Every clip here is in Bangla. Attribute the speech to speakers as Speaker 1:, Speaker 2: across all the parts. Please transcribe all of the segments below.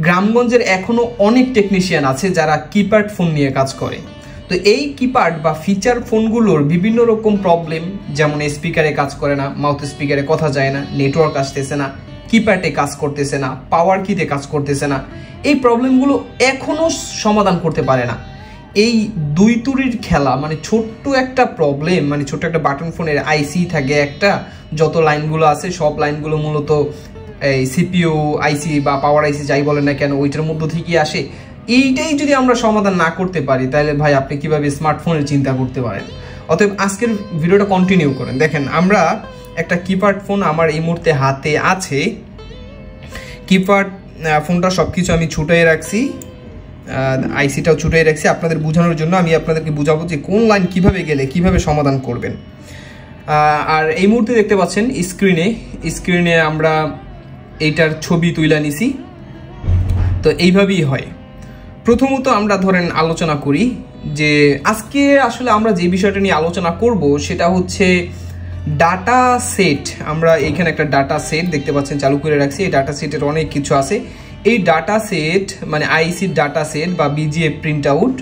Speaker 1: গ্রামগঞ্জের এখনো অনেক টেকনিশিয়ান আছে যারা কিপ্যাড ফোন নিয়ে কাজ করে। তো এই কিপ্যাড বা ফিচার ফোনগুলোর বিভিন্ন রকম প্রবলেম, যেমন স্পিকারে কাজ করে না, মাউথ স্পিকারে কথা যায় না, নেটওয়ার্ক আসতেছে না, কিপ্যাডে কাজ করতেছে না, পাওয়ার কিতে কাজ করতেছে না, এই প্রবলেমগুলো এখনো সমাধান করতে পারে না। এই দুই তুরির খেলা, মানে ছোট্ট একটা প্রবলেম, মানে ছোট্ট একটা বাটন ফোনের আইসি থাকে একটা, যত লাইনগুলো আছে সব লাইনগুলো মূলত এই সিপিইউ আইসি বা পাওয়ার আইসি যাই বলেন না কেন ওইটার মধ্য থেকেই আসে। এইটাই যদি আমরা সমাধান না করতে পারি তাহলে ভাই আপনি কিভাবে স্মার্টফোনের চিন্তা করতে পারেন? অতএব আজকের ভিডিওটা কন্টিনিউ করেন। দেখেন, আমরা একটা কিপ্যাড ফোন আমার এই মুহূর্তে হাতে আছে। কিপ্যাড ফোনটা সব কিছু আমি ছুটাই রাখছি, আইসিটাও ছুটাই রাখছি আপনাদের বোঝানোর জন্য। আমি আপনাদেরকে বুঝাবো যে কোন লাইন কিভাবে গেলে কিভাবে সমাধান করবেন। আর এই মুহূর্তে দেখতে পাচ্ছেন স্ক্রিনে আমরা এইটার ছবি তুলে নিছি। তো এইভাবেই হয়। প্রথমত আমরা ধরেন আলোচনা করি যে আজকে আসলে আমরা যে বিষয়টা নিয়ে আলোচনা করব সেটা হচ্ছে ডাটা সেট। আমরা এইখানে একটা ডাটা সেট দেখতে পাচ্ছেন চালু করে রাখছি। এই ডাটা সেটের অনেক কিছু আছে। এই ডাটা সেট মানে আইসির ডাটা সেট বা বিজিএ প্রিন্ট আউট,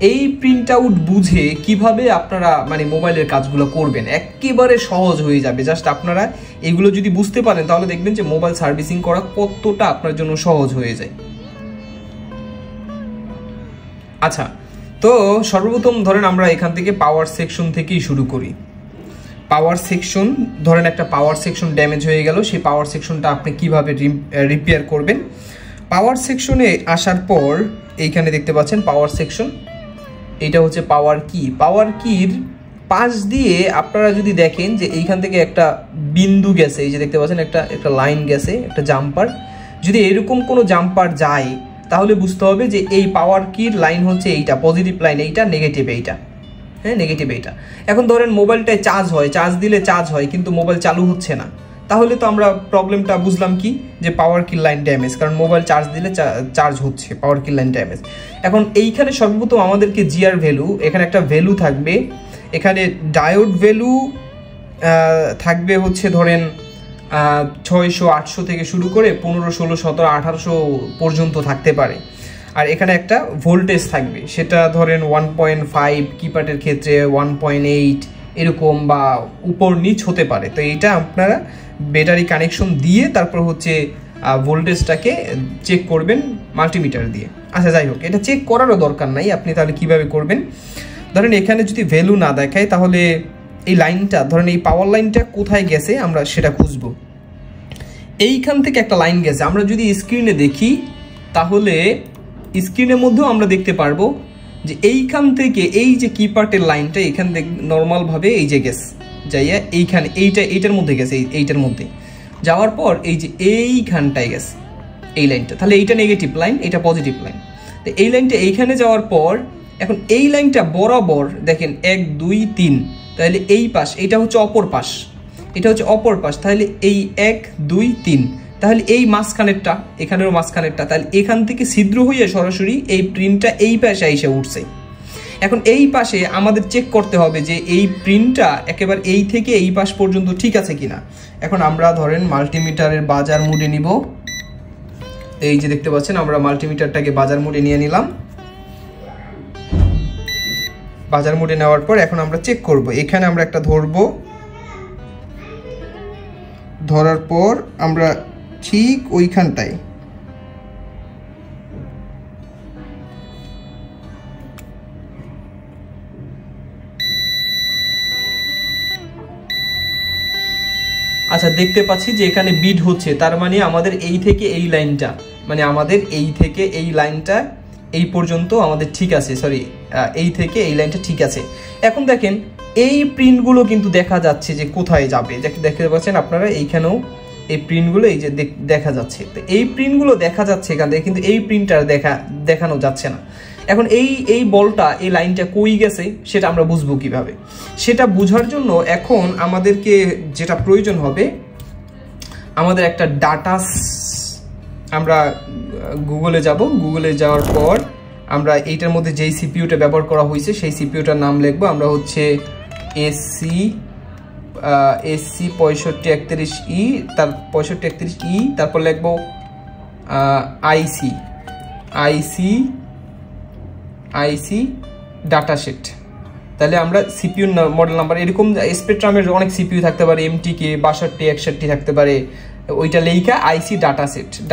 Speaker 1: এই প্রিন্ট আউট বুঝে কিভাবে আপনারা মানে মোবাইলের কাজগুলো করবেন একেবারে সহজ হয়ে যাবে। জাস্ট আপনারা এগুলো যদি বুঝতে পারেন তাহলে দেখবেন যে মোবাইল সার্ভিসিং করা কতটা আপনার জন্য সহজ হয়ে যায়। আচ্ছা, তো সর্বপ্রথম ধরেন আমরা এখান থেকে পাওয়ার সেকশন থেকেই শুরু করি। পাওয়ার সেকশন, ধরেন একটা পাওয়ার সেকশন ড্যামেজ হয়ে গেল, সেই পাওয়ার সেকশনটা আপনি কিভাবে রিপেয়ার করবেন। পাওয়ার সেকশনে আসার পর এইখানে দেখতে পাচ্ছেন পাওয়ার সেকশন, এটা হচ্ছে পাওয়ার কি। পাওয়ার কির পাশ দিয়ে আপনারা যদি দেখেন যে এইখান থেকে একটা বিন্দু গেছে, এই যে দেখতে পাচ্ছেন একটা লাইন গেছে, একটা জাম্পার। যদি এরকম কোনো জাম্পার যায় তাহলে বুঝতে হবে যে এই পাওয়ার কির লাইন হচ্ছে এইটা, পজিটিভ লাইন এইটা, নেগেটিভ এইটা। হ্যাঁ, নেগেটিভ এইটা। এখন ধরেন মোবাইলটায় চার্জ দিলে চার্জ হয় কিন্তু মোবাইল চালু হচ্ছে না, তাহলে তো আমরা প্রবলেমটা বুঝলাম কি, যে পাওয়ার কির লাইন ড্যামেজ, কারণ মোবাইল চার্জ দিলে চার্জ হচ্ছে, পাওয়ার কির লাইন ড্যামেজ। এখন এইখানে সর্বপ্রথম আমাদেরকে জিআর ভ্যালু, এখানে একটা ভ্যালু থাকবে, এখানে ডায়োড ভ্যালু থাকবে হচ্ছে ধরেন 600 800 থেকে শুরু করে 15 16 17 1800 পর্যন্ত থাকতে পারে। আর এখানে একটা ভোল্টেজ থাকবে, সেটা ধরেন 1.5, কিপ্যাডের ক্ষেত্রে 1.8 এরকম বা উপর নিচ হতে পারে। তো এইটা আপনারা ব্যাটারি কানেকশন দিয়ে তারপর হচ্ছে ভোল্টেজটাকে চেক করবেন মাল্টিমিটার দিয়ে। আচ্ছা, যাই হোক, এটা চেক করারও দরকার নাই। আপনি তাহলে কিভাবে করবেন, ধরেন এখানে যদি ভ্যালু না দেখায় তাহলে এই লাইনটা, ধরেন এই পাওয়ার লাইনটা কোথায় গেছে আমরা সেটা খুঁজবো। এইখান থেকে একটা লাইন গেছে, আমরা যদি স্ক্রিনে দেখি তাহলে স্ক্রিনের মধ্যেও আমরা দেখতে পারবো যে এইখান থেকে এই যে কিপ্যাডের লাইনটা এখান থেকে নর্মালভাবে এই যে গেছে যাইয়া এইখানে এইটার মধ্যে গেছে, এইটার মধ্যে যাওয়ার পর এই যে এইখানটায় গেছে এই লাইনটা, তাহলে এইটা নেগেটিভ লাইন, এটা পজিটিভ লাইন। তো এই লাইনটা এইখানে যাওয়ার পর এখন এই লাইনটা বরাবর দেখেন 1 2 3, তাহলে এই পাশ, এটা হচ্ছে অপর পাশ, এটা হচ্ছে অপর পাশ, তাহলে এই 1 2 3, তাহলে এই মাঝখানেরটা, এখানেরও মাঝখানেরটা, তাহলে এখান থেকে ছিদ্র হয়ে সরাসরি এই প্রিন্টটা এই পাশে এসে উঠছে। এখন এই পাশে আমাদের চেক করতে হবে যে এই প্রিন্টটা একেবারে এই থেকে এই পাশ পর্যন্ত ঠিক আছে কিনা। এখন আমরা ধরেন মাল্টিমিটারের বাজার মোডে নিব। এই যে দেখতে পাচ্ছেন আমরা মাল্টিমিটারটাকে বাজার মোডে নিয়ে নিলাম। বাজার মোডে নেওয়ার পর এখন আমরা চেক করব। এখানে আমরা একটা ধরবো, ধরার পর আমরা ঠিক ওইখানটায় আচ্ছা দেখতে পাচ্ছি যে এখানে বিট হচ্ছে, তার মানে আমাদের এই থেকে এই লাইনটা, মানে আমাদের এই থেকে এই লাইনটা এই পর্যন্ত আমাদের ঠিক আছে, সরি এই থেকে এই লাইনটা ঠিক আছে। এখন দেখেন এই প্রিন্টগুলো কিন্তু দেখা যাচ্ছে যে কোথায় যাবে, দেখতে পাচ্ছেন আপনারা এইখানেও এই প্রিন্টগুলো এই যে দেখা যাচ্ছে। তো এই প্রিন্টগুলো দেখা যাচ্ছে এখান থেকে, কিন্তু এই প্রিন্টটা দেখানো যাচ্ছে না। এখন এই বলটা, এই লাইনটা কই গেছে সেটা আমরা বুঝবো কিভাবে? সেটা বোঝার জন্য এখন আমাদেরকে যেটা প্রয়োজন হবে, আমাদের একটা ডাটা, আমরা গুগলে যাব। গুগলে যাওয়ার পর আমরা এইটার মধ্যে যেই সিপিইউটা ব্যবহার করা হয়েছে সেই সিপিইউটার নাম লিখবো। আমরা হচ্ছে এসসি 6531E, তার 6531E, তারপর লিখবো আইসি আইসি আইসি ডাটাশেট। তাহলে আমরা সিপিইউ মডেল নাম্বার এরকম স্পেকট্রামের অনেক সিপিইউ থাকতে পারে, এমটিকে 62 61 থাকতে পারে, ওইটা লেখা আইসি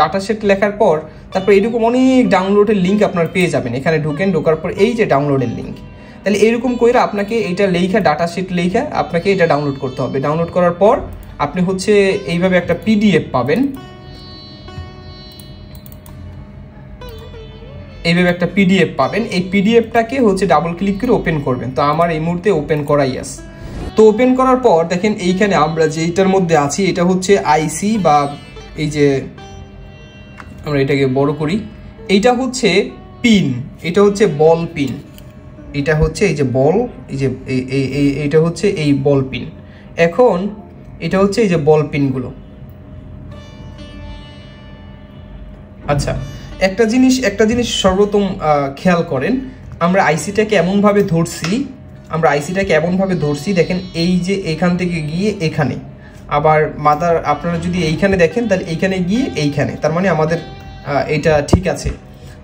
Speaker 1: ডাটাশেট লেখার পর তারপর এরকম অনেক ডাউনলোডের লিঙ্ক আপনার পেয়ে যাবেন। এখানে ঢোকার পর এই যে ডাউনলোডের লিঙ্ক, তাহলে এরকম করে আপনাকে এইটা লেখা ডাটাশেট লেখা আপনাকে এটা ডাউনলোড করতে হবে। ডাউনলোড করার পর আপনি হচ্ছে এইভাবে একটা পিডিএফ পাবেন, এইভাবে একটা পিডিএফ পাবেন। এই পিডিএফটাকে হচ্ছে ডাবল ক্লিক করে ওপেন করবেন। তো আমার এই মুহূর্তে ওপেন করাই আছে। তো ওপেন করার পর দেখেন এইখানে আমরা যেটার মধ্যে আছি এটা হচ্ছে আইসি বা এই যে আমরা এটাকে বড় করি, এইটা হচ্ছে পিন, এটা হচ্ছে বল পিন, এটা হচ্ছে এই যে বল, এই যে এইটা হচ্ছে এই বল পিন। এখন এটা হচ্ছে এই যে বল পিনগুলো। আচ্ছা, একটা জিনিস সর্বপ্রথম খেয়াল করেন, আমরা আইসিটাকে এমনভাবে ধরছি, দেখেন এই যে এখান থেকে গিয়ে এখানে, আবার মাদার আপনারা যদি এইখানে দেখেন তাহলে এইখানে গিয়ে এইখানে, তার মানে আমাদের এটা ঠিক আছে।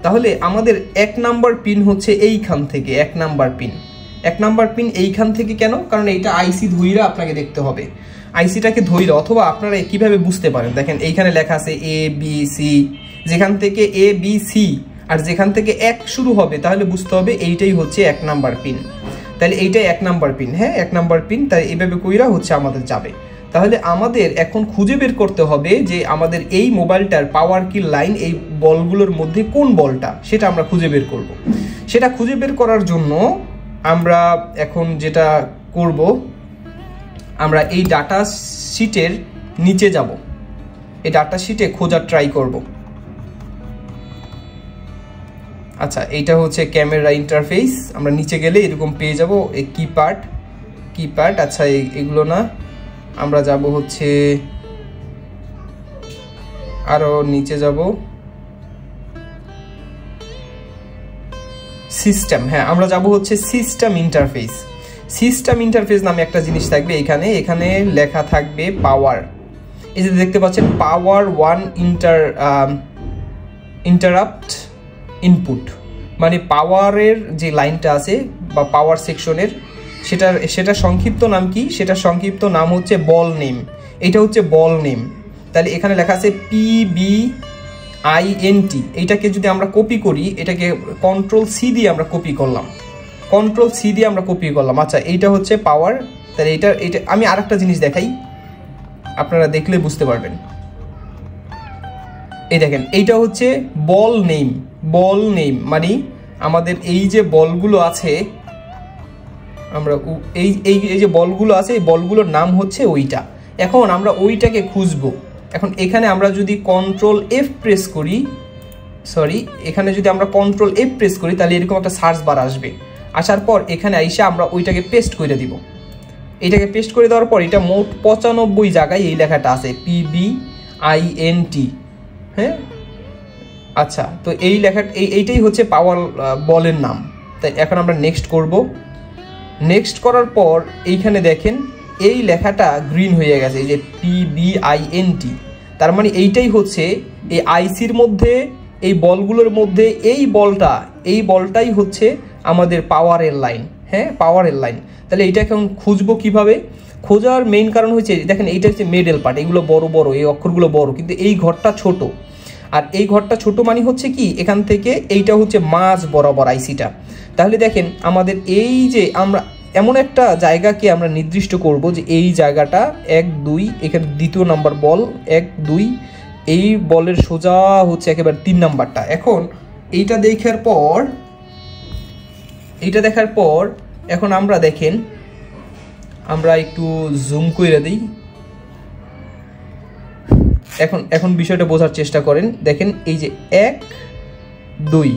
Speaker 1: তাহলে আমাদের 1 নাম্বার পিন হচ্ছে এইখান থেকে, 1 নাম্বার পিন এইখান থেকে। কেন? কারণ এইটা আইসি ধইরা আপনাকে দেখতে হবে, আইসিটাকে ধইরা। অথবা আপনারা কিভাবে বুঝতে পারেন, দেখেন এইখানে লেখা আছে এ বি সি, যেখান থেকে এ বি সি আর যেখান থেকে 1 শুরু হবে তাহলে বুঝতে হবে এইটাই হচ্ছে 1 নাম্বার পিন। তাহলে এইটাই 1 নাম্বার পিন, হ্যাঁ 1 নাম্বার পিন। তাই এইভাবে কইরা হচ্ছে আমাদের যাবে। তাহলে আমাদের এখন খুঁজে বের করতে হবে যে আমাদের এই মোবাইলটার পাওয়ার কি লাইন, এই বলগুলোর মধ্যে কোন বলটা, সেটা আমরা খুঁজে বের করব। সেটা খুঁজে বের করার জন্য আমরা এখন যেটা করব, আমরা এই ডাটা শিটের নিচে যাব, এই ডাটা শিটে খোঁজার ট্রাই করব। আচ্ছা, এইটা হচ্ছে ক্যামেরা ইন্টারফেস। আমরা নিচে গেলে এরকম পেয়ে যাব এই কিপ্যাড। আচ্ছা, এগুলো না, আমরা যাব হচ্ছে আরো নিচে যাব, সিস্টেম। হ্যাঁ, আমরা যাব হচ্ছে সিস্টেম ইন্টারফেস নামে একটা জিনিস থাকবে এখানে লেখা থাকবে পাওয়ার। এই যে দেখতে পাচ্ছেন পাওয়ার 1 ইন্টারাপ্ট ইনপুট, মানে পাওয়ারের যে লাইনটা আছে বা পাওয়ার সেকশনের সেটা সংক্ষিপ্ত নাম কি? সেটা সংক্ষিপ্ত নাম হচ্ছে বল নেম। এটা হচ্ছে বল নেম। তাহলে এখানে লেখা আছে PBINT। এইটাকে যদি আমরা কপি করি, এটাকে কন্ট্রোল সি দিয়ে আমরা কপি করলাম। আচ্ছা, এইটা হচ্ছে পাওয়ার। তাহলে এটা আমি আরেকটা জিনিস দেখাই, আপনারা দেখলে বুঝতে পারবেন। এই দেখেন, এইটা হচ্ছে বল নেম মানে আমাদের এই যে বলগুলো আছে, আমরা এই যে বলগুলো আছে, এই বলগুলোর নাম হচ্ছে ওইটা। এখন আমরা ওইটাকে খুঁজবো। এখন এখানে আমরা যদি কন্ট্রোল এফ প্রেস করি, এখানে যদি আমরা কন্ট্রোল এফ প্রেস করি তাহলে এরকম একটা সার্চ বার আসবে। আসার পর এখানে আইসা আমরা ওইটাকে পেস্ট করে দিব। এটাকে পেস্ট করে দেওয়ার পর এটা মোট 95 জায়গায় এই লেখাটা আছে PBINT। হ্যাঁ, আচ্ছা, তো এই লেখাটা এইটাই হচ্ছে পাওয়ার বলের নাম। তাই এখন আমরা নেক্সট করব। নেক্সট করার পর এইখানে দেখেন এই লেখাটা গ্রিন হয়ে গেছে, এই যে PBINT। তার মানে এইটাই হচ্ছে এই আইসির মধ্যে, এই বলগুলোর মধ্যে এই বলটাই হচ্ছে আমাদের পাওয়ারের লাইন। হ্যাঁ, পাওয়ারের লাইন। তাহলে এইটা এখন খুঁজবো কিভাবে? খোঁজার মেইন কারণ হচ্ছে দেখেন এইটা হচ্ছে মিডল পার্ট, এগুলো বড়, এই অক্ষরগুলো বড়, কিন্তু এই ঘরটা ছোট। আর এই ঘরটা ছোট মানে হচ্ছে কি, এখান থেকে এইটা হচ্ছে মাঝ বরাবর আইসিটা। তাহলে দেখেন আমাদের এই যে আমরা এমন একটা জায়গাকে আমরা নির্দিষ্ট করব যে এই জায়গাটা 1 2, এখানে দ্বিতীয় নাম্বার বল 1 2, এই বলের সোজা হচ্ছে একেবারে 3 নাম্বারটা। এখন এইটা দেখার পর এখন আমরা দেখেন, আমরা একটু জুম করে দিই। এখন বিষয়টা বোঝার চেষ্টা করেন। দেখেন এই যে 1 2,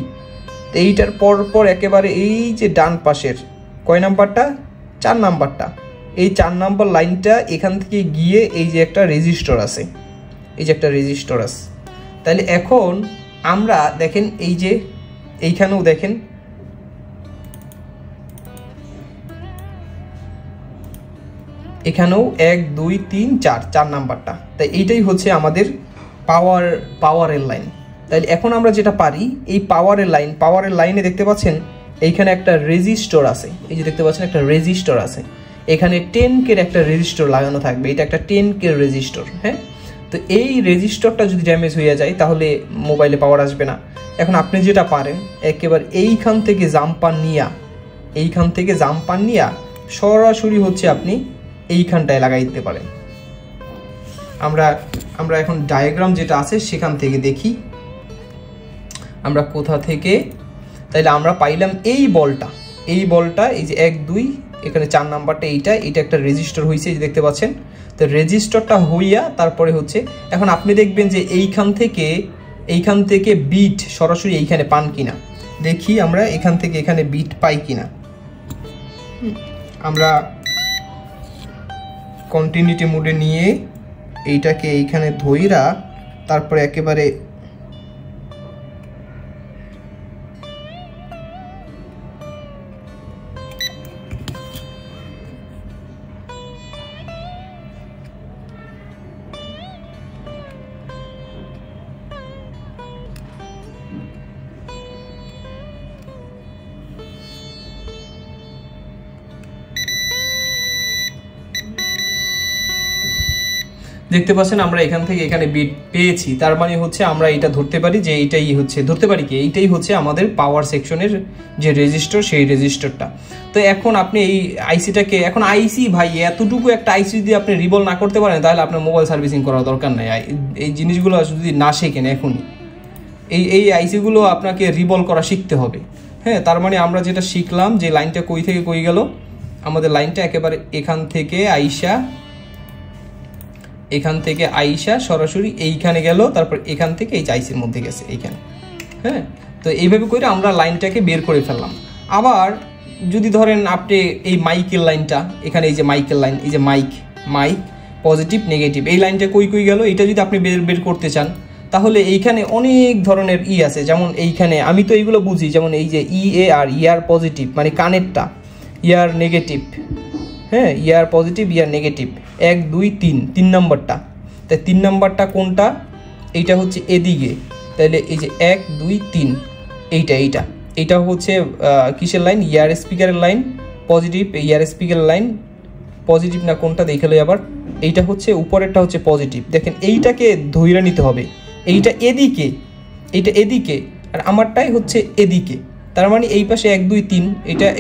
Speaker 1: এইটার পর একেবারে এই যে ডান পাশের কয় নাম্বারটা? 4 নাম্বারটা। এই 4 নাম্বার লাইনটা এখান থেকে গিয়ে এই যে একটা রেজিস্টার আছে, তাহলে এখন আমরা দেখেন এই যে এইখানেও দেখেন এখানেও 1 2 3 4 নাম্বারটা। তাই এইটাই হচ্ছে আমাদের পাওয়ারের লাইন। তাহলে এখন আমরা যেটা পারি, এই পাওয়ারের লাইনে দেখতে পাচ্ছেন এইখানে একটা রেজিস্টর আছে, এই যে দেখতে পাচ্ছেন একটা রেজিস্টর আছে, এখানে 10K একটা রেজিস্টর লাগানো থাকবে, এটা একটা 10K রেজিস্টর। হ্যাঁ, তো এই রেজিস্টরটা যদি ড্যামেজ হয়ে যায় তাহলে মোবাইলে পাওয়ার আসবে না। এখন আপনি যেটা পারেন, একেবারে এইখান থেকে জাম্পার নিয়া সরাসরি হচ্ছে আপনি এইখানটায় লাগাই দিতে পারেন। আমরা এখন ডায়াগ্রাম যেটা আছে সেখান থেকে দেখি আমরা কোথা থেকে। তাইলে আমরা পাইলাম এই বলটা, এই যে 1 2 এখানে 4 নাম্বারটা, এইটা একটা রেজিস্টার হয়েছে, এই যে দেখতে পাচ্ছেন। তো রেজিস্টারটা হইয়া তারপরে হচ্ছে, এখন আপনি দেখবেন যে এইখান থেকে বিট সরাসরি এইখানে পান কিনা, দেখি আমরা এখান থেকে এখানে বিট পাই কিনা। আমরা কন্টিনিউটি মোডে নিয়ে এইটাকে এইখানে ধইরা তারপরে একেবারে দেখতে পাচ্ছেন আমরা এখান থেকে এখানে বিট পেয়েছি। তার মানে হচ্ছে আমরা এটা ধরতে পারি যে এইটাই হচ্ছে আমাদের পাওয়ার সেকশনের যে রেজিস্টার, সেই রেজিস্টারটা। তো এখন আপনি এই আইসিটাকে, এখন আইসি ভাই এতটুকু একটা আইসি যদি আপনি রিভলভ না করতে পারেন তাহলে আপনার মোবাইল সার্ভিসিং করার দরকার নাই। এই জিনিসগুলো যদি না শেখেন এখনই, এই আইসিগুলো আপনাকে রিভলভ করা শিখতে হবে। হ্যাঁ, তার মানে আমরা যেটা শিখলাম যে লাইনটা কই থেকে কই গেল, আমাদের লাইনটা একেবারে এখান থেকে আইসা সরাসরি এইখানে গেল, তারপর এখান থেকে এই আইসির মধ্যে গেছে এইখানে। হ্যাঁ, তো এইভাবে করে আমরা লাইনটাকে বের করে ফেললাম। আবার যদি ধরেন আপনি এই মাইকের লাইনটা, এখানে এই যে মাইকের লাইন, এই যে মাইক পজিটিভ নেগেটিভ, এই লাইনটা কই গেল, এটা যদি আপনি বের করতে চান তাহলে এইখানে অনেক ধরনের আছে। যেমন এইখানে আমি তো এইগুলো বুঝি, যেমন এই যে ইয়ার পজিটিভ মানে কানেরটা, ইয়ার নেগেটিভ। হ্যাঁ, ইয়ার পজিটিভ ইয়ার নেগেটিভ, 1 2 3 নাম্বারটা। তাই 3 নাম্বারটা কোনটা, এইটা হচ্ছে এদিকে। তাহলে এই যে 1 2 3 এইটা হচ্ছে কিসের লাইন, ইয়ার স্পিকারের লাইন পজিটিভ, ইয়ার স্পিকারের লাইন পজিটিভ না কোনটা দেখালে আবার, এইটা হচ্ছে উপরেরটা হচ্ছে পজিটিভ। দেখেন এইটাকে ধইরা নিতে হবে, এইটা এদিকে আর আমারটাই হচ্ছে এদিকে। তার মানে এই পাশে 1 2 3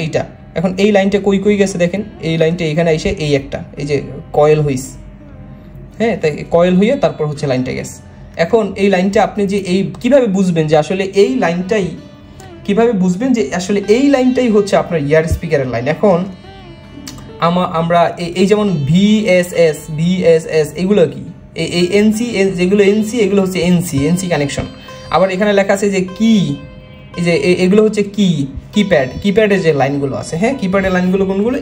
Speaker 1: এইটা। এখন এই লাইনটা কই গেছে দেখেন, এই লাইনটা এখানে এসে এই একটা এই যে কয়েল হইস। হ্যাঁ, তাই কয়েল হইয়া তারপর হচ্ছে লাইনটা গেছে। এখন এই লাইনটা আপনি যে কিভাবে বুঝবেন যে আসলে এই লাইনটাই হচ্ছে আপনার ইয়ার স্পিকারের লাইন। এখন আমরা এই যেমন ভিএসএস এগুলো কি, এই এনসি যেগুলো এগুলো হচ্ছে এনসি কানেকশন। আবার এখানে লেখা আছে যে কি, এই যে এগুলো হচ্ছে কিপ্যাডের যে লাইনগুলো আছে। হ্যাঁ, কিপ্যাডের লাইনগুলো কোনগুলো,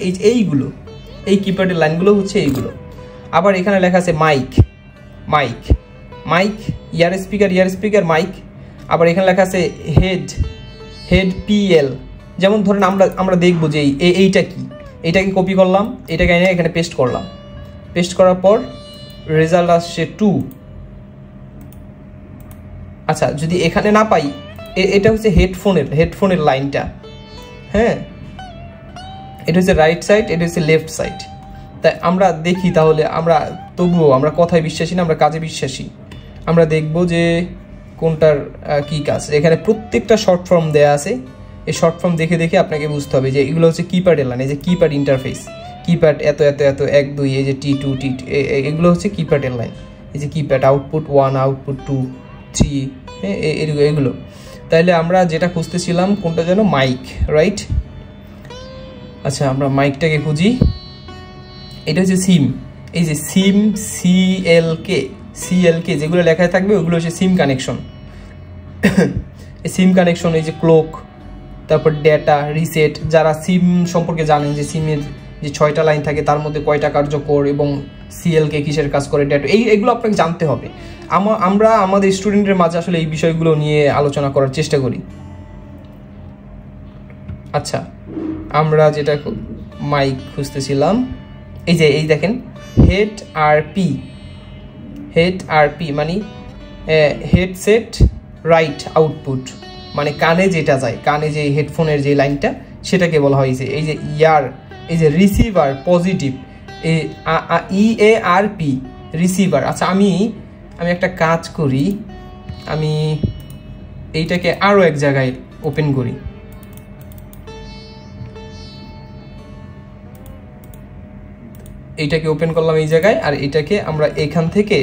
Speaker 1: এই কিপ্যাডের লাইনগুলো হচ্ছে এইগুলো। আবার এখানে লেখা আছে মাইক ইয়ার স্পিকার মাইক। আবার এখানে লেখা আছে হেড পিএল। যেমন ধরেন আমরা দেখবো যে এইটাকে কপি করলাম, এটাকে এনে এখানে পেস্ট করলাম, পেস্ট করার পর রেজাল্ট আসছে 2। আচ্ছা, যদি এখানে না পাই, এটা হচ্ছে হেডফোনের লাইনটা। হ্যাঁ, এটা হচ্ছে রাইট সাইড, এটা হচ্ছে লেফট সাইড। তাই আমরা দেখি, তাহলে তবুও আমরা কথায় বিশ্বাসী না, আমরা কাজে বিশ্বাসী। আমরা দেখব যে কোনটার কি কাজ। এখানে প্রত্যেকটা শর্ট ফর্ম দেয়া আছে, এই শর্ট ফর্ম দেখে আপনাকে বুঝতে হবে যে এগুলো হচ্ছে কিপ্যাডের লাইন। এই যে কিপ্যাড ইন্টারফেস, কিপ্যাড এত 1 2, এই যে T2 এগুলো হচ্ছে কিপ্যাডের লাইন। এই যে কিপ্যাড আউটপুট 1 আউটপুট 2 3, হ্যাঁ এগুলো। তাইলে আমরা যেটা খুঁজতেছিলাম কোনটা যেন, মাইক, রাইট? আচ্ছা, আমরা মাইকটাকে খুঁজি। এটা হচ্ছে সিম, এই যে সিম সিএলকে যেগুলো লেখায় থাকবে ওগুলো হচ্ছে সিম কানেকশন। এই সিম কানেকশন, এই যে ক্লোক, তারপর ডেটা রিসেট। যারা সিম সম্পর্কে জানেন যে সিমের যে 6টা লাইন থাকে তার মধ্যে কয়টা কার্যকর এবং সিএলকে কিসের কাজ করে, ডেটা, এইগুলো আপনাকে জানতে হবে। আমরা আমাদের স্টুডেন্টের মাঝে আসলে এই বিষয়গুলো নিয়ে আলোচনা করার চেষ্টা করি। আচ্ছা, আমরা যেটা মাইক খুঁজতেছিলাম, এই দেখেন হেড আরপি মানে হেডসেট রাইট আউটপুট, মানে কানে যেটা যায়, কানে যে হেডফোনের যে লাইনটা সেটাকে বলা হয়েছে। এই যে ইয়ার, এই যে রিসিভার পজিটিভ, EARP রিসিভার। আচ্ছা আমি একটা কাজ করি, আমি এইটাকে আরও এক জায়গায় ওপেন করি। এইটাকে ওপেন করলাম এই জায়গায়, আর এটাকে আমরা এখান থেকে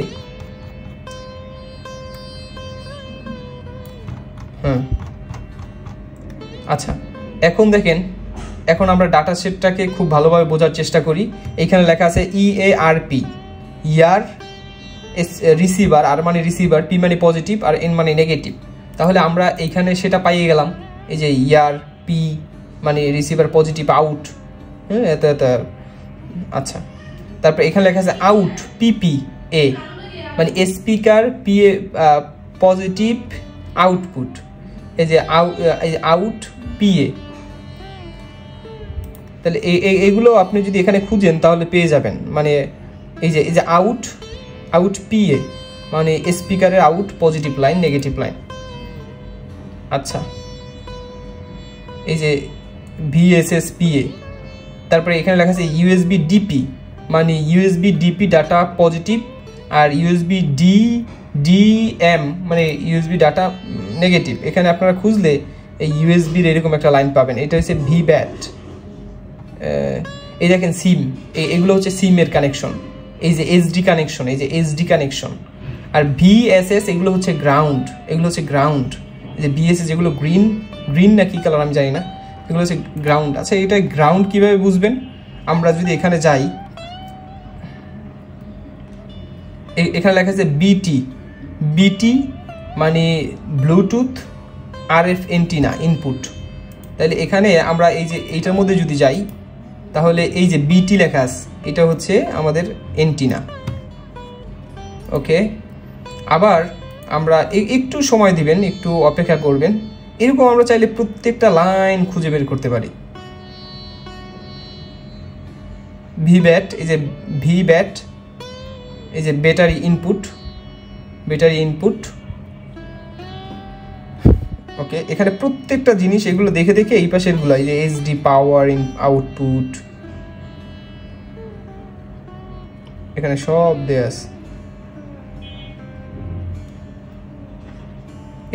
Speaker 1: আচ্ছা এখন দেখেন, এখন আমরা ডাটা সেটটাকে খুব ভালোভাবে বোঝার চেষ্টা করি। এইখানে লেখা আছে EARP, ইয়ার, রিসিভার, আর মানে রিসিভার, P মানে পজিটিভ আর N মানে নেগেটিভ। তাহলে আমরা এইখানে সেটা পাইয়ে গেলাম, এই যে ইয়ার, P মানে রিসিভার পজিটিভ, আউট, আচ্ছা তারপর এখানে লেখা আছে আউট, PPA মানে স্পিকার, PA পজিটিভ আউটপুট, এই যে আউট PA। তাহলে এইগুলো আপনি যদি এখানে খুঁজেন তাহলে পেয়ে যাবেন, মানে এই যে আউট PA মানে স্পিকারের out positive line, negative line. আচ্ছা এই যে VSS PA, তারপরে এখানে লেখা আছে USB DP মানে USB DP ডাটা পজিটিভ, আর USB DM মানে USB ডাটা নেগেটিভ। এখানে আপনারা খুঁজলে এই USB-র এরকম একটা লাইন পাবেন, এটা হচ্ছে VBAT। এই দেখেন সিম, এগুলো হচ্ছে সিমের কানেকশন, এই যে SD কানেকশন, এই যে SD কানেকশন। আর VSS এগুলো হচ্ছে গ্রাউন্ড, এগুলো হচ্ছে গ্রাউন্ড। এই যে VSS যেগুলো গ্রিন না কি কালার আমি জানি না, এগুলো হচ্ছে গ্রাউন্ড। আচ্ছা এটা গ্রাউন্ড কিভাবে বুঝবেন? আমরা যদি এখানে যাই, এখানে লেখা আছে BT মানে ব্লুটুথ RF এন্টিনা ইনপুট। তাহলে এখানে আমরা এই যে এইটার মধ্যে যদি যাই তাহলে এই যে BT লেখা আছে, এটা হচ্ছে আমাদের এন্টিনা। ওকে, আবার আমরা একটু সময় দিবেন, একটু অপেক্ষা করবেন। এরকম আমরা চাইলে প্রত্যেকটা লাইন খুঁজে বের করতে পারি। VBAT, এই যে VBAT, এই যে ব্যাটারি ইনপুট। ওকে, এখানে প্রত্যেকটা জিনিস এগুলো দেখে দেখে এই পাশের গুলো, এই যে SD পাওয়ার আউটপুট, এখানে সব দেয়া আছে।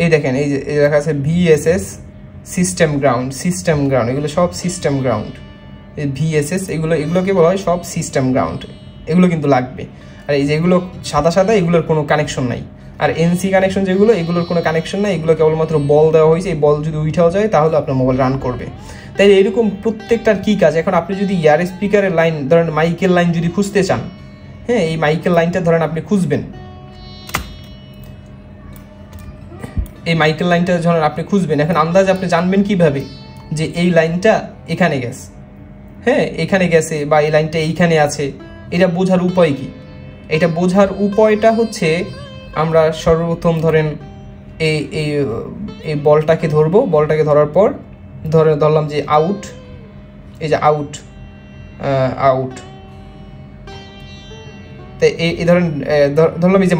Speaker 1: এই দেখেন এই যে লেখা আছে VSS সিস্টেম গ্রাউন্ড, এগুলো সব সিস্টেম গ্রাউন্ড। এই VSS এগুলোকে বলা হয় সব সিস্টেম গ্রাউন্ড, এগুলো কিন্তু লাগবে। আর এই যে এগুলো সাদা এগুলোর কোনো কানেকশন নাই। আর NC কানেকশন যেগুলো, এগুলোর কোনো কানেকশন নাই, এগুলো কেবলমাত্র বল দেওয়া হয়েছে। এই বল যদি উঠাও যায় তাহলে আপনার মোবাইল রান করবে। তাই এরকম প্রত্যেকটার কি কাজ। এখন আপনি যদি ইয়ার স্পিকারের লাইন, ধরেন মাইকের লাইন যদি খুঁজতে চান, হ্যাঁ এই মাইকের লাইনটা ধরেন আপনি খুঁজবেন, এই মাইকেল লাইনটা যখন আপনি খুঁজবেন, এখন আন্দাজ আপনি জানবেন কিভাবে যে এই লাইনটা এখানে গেছে, হ্যাঁ এখানে গেছে, বা এই লাইনটা এইখানে আছে। এটা বোঝার উপায় কি? এটা বোঝার উপায়টা হচ্ছে, আমরা সর্বপ্রথম ধরেন এই বলটাকে ধরবো, বলটাকে ধরার পর ধরলাম যে আউট, এই যে আউট। তো এই ধরলাম এই যে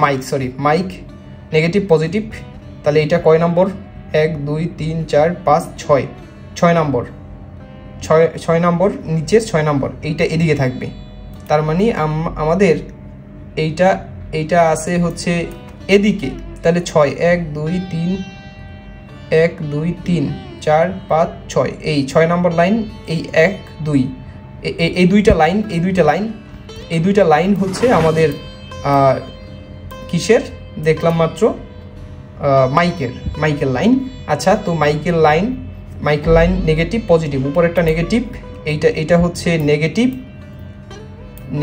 Speaker 1: মাইক নেগেটিভ পজিটিভ। তাহলে এটা কয় নম্বর? 1 2 3 4 5 6, 6 নম্বর, 6 নম্বর, নিচের 6 নম্বর এইটা এদিকে থাকবে। তার মানে আমাদের এইটা আছে হচ্ছে এদিকে। তাহলে 6 1 2 3 1 2 3 4 5 6, এই 6 নম্বর লাইন, এই 1 2 এই দুইটা লাইন হচ্ছে আমাদের কিসের দেখলাম মাত্র, মাইকের লাইন। আচ্ছা, তো মাইকের লাইন নেগেটিভ পজিটিভ, উপরেরটা নেগেটিভ, এইটা হচ্ছে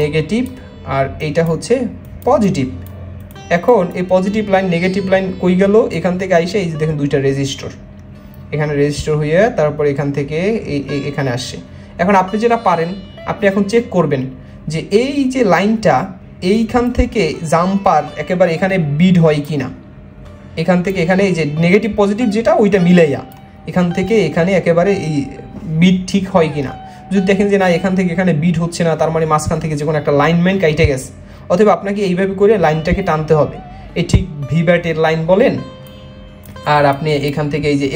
Speaker 1: নেগেটিভ আর এইটা হচ্ছে পজিটিভ। এখন এই পজিটিভ লাইন নেগেটিভ লাইন কই গেল? এখান থেকে আইসে এই যে দেখেন দুইটা রেজিস্টর, এখানে রেজিস্টর হয়ে তারপর এখান থেকে এখানে আসছে। এখন আপনি যেটা পারেন, আপনি এখন চেক করবেন যে এই যে লাইনটা এইখান থেকে জাম্পার একেবারে এখানে বিড হয় কি না, এখান থেকে এখানে এই যে নেগেটিভ পজিটিভ যেটা ওইটা মিলাইয়া এখান থেকে এখানে একেবারে এই বিড ঠিক হয় কি না। যদি দেখেন যে না এখান থেকে এখানে বিড হচ্ছে না, তার মানে মাঝখান থেকে যে কোনো একটা লাইনম্যান কাইটে গেছে। অথবা আপনাকে এইভাবে করে লাইনটাকে টানতে হবে। এই ঠিক VBAT এর লাইন বলেন আর আপনি এখান থেকে এই যে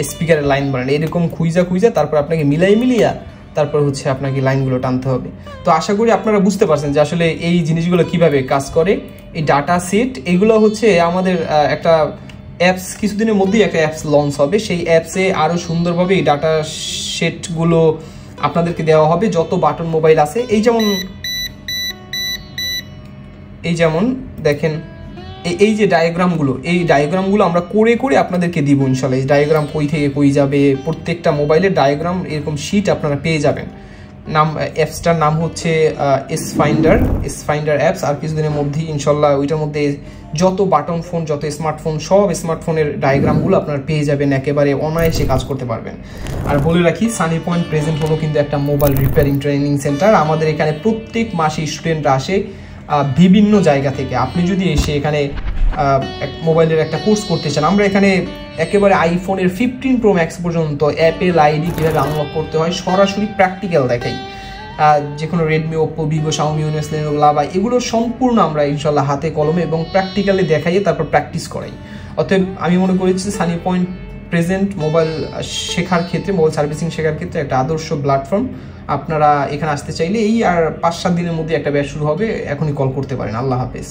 Speaker 1: স্পিকারের লাইন বানান, এরকম খুঁজা তারপর আপনাকে মিলিয়া তারপর হচ্ছে আপনাকে লাইনগুলো টানতে হবে। তো আশা করি আপনারা বুঝতে পারছেন যে আসলে এই জিনিসগুলো কিভাবে কাজ করে। এই ডাটা সেট এগুলো হচ্ছে আমাদের একটা অ্যাপস, কিছুদিনের মধ্যেই একটা অ্যাপস লঞ্চ হবে। সেই অ্যাপসে আরও সুন্দরভাবে এই ডাটা সেটগুলো আপনাদেরকে দেওয়া হবে, যত বাটন মোবাইল আছে। এই যেমন দেখেন এই যে ডায়াগ্রামগুলো আমরা করে আপনাদেরকে দিব ইনশাল্লাহ। এই ডায়াগ্রাম কই থেকে কই যাবে, প্রত্যেকটা মোবাইলের ডায়াগ্রাম এরকম শিট আপনারা পেয়ে যাবেন। অ্যাপসটার নাম হচ্ছে এস ফাইন্ডার অ্যাপস। আর কিছুদিনের মধ্যেই ইনশাল্লাহ ওইটার মধ্যে যত বাটন ফোন, যত স্মার্টফোন, সব স্মার্টফোনের ডায়াগ্রামগুলো আপনারা পেয়ে যাবেন, একেবারে অনায়াসে কাজ করতে পারবেন। আর বলে রাখি, সানি পয়েন্ট প্রেজেন্ট হলো কিন্তু একটা মোবাইল রিপেয়ারিং ট্রেনিং সেন্টার। আমাদের এখানে প্রত্যেক মাসে স্টুডেন্টরা আসে বিভিন্ন জায়গা থেকে। আপনি যদি এসে এখানে মোবাইলের একটা কোর্স করতে চান, আমরা এখানে একেবারে আইফোনের 15 Pro Max পর্যন্ত অ্যাপেল আইডি কীভাবে আনলক করতে হয় সরাসরি প্র্যাকটিক্যাল দেখাই। যে কোনো রেডমি, ওপ্পো, ভিভো, শাওমি, ইউনিস, লেনোভো, লাভা এগুলো সম্পূর্ণ আমরা ইনশাল্লাহ হাতে কলমে এবং প্র্যাকটিক্যালি দেখাইয়ে তারপর প্র্যাকটিস করাই। অতএব আমি মনে করেছি সানি পয়েন্ট প্রেজেন্ট মোবাইল শেখার ক্ষেত্রে, মোবাইল সার্ভিসিং শেখার ক্ষেত্রে একটা আদর্শ প্ল্যাটফর্ম। আপনারা এখানে আসতে চাইলে এই আর 5-7 দিনের মধ্যে একটা ব্যাচ শুরু হবে, এখনই কল করতে পারেন। আল্লাহ হাফেজ।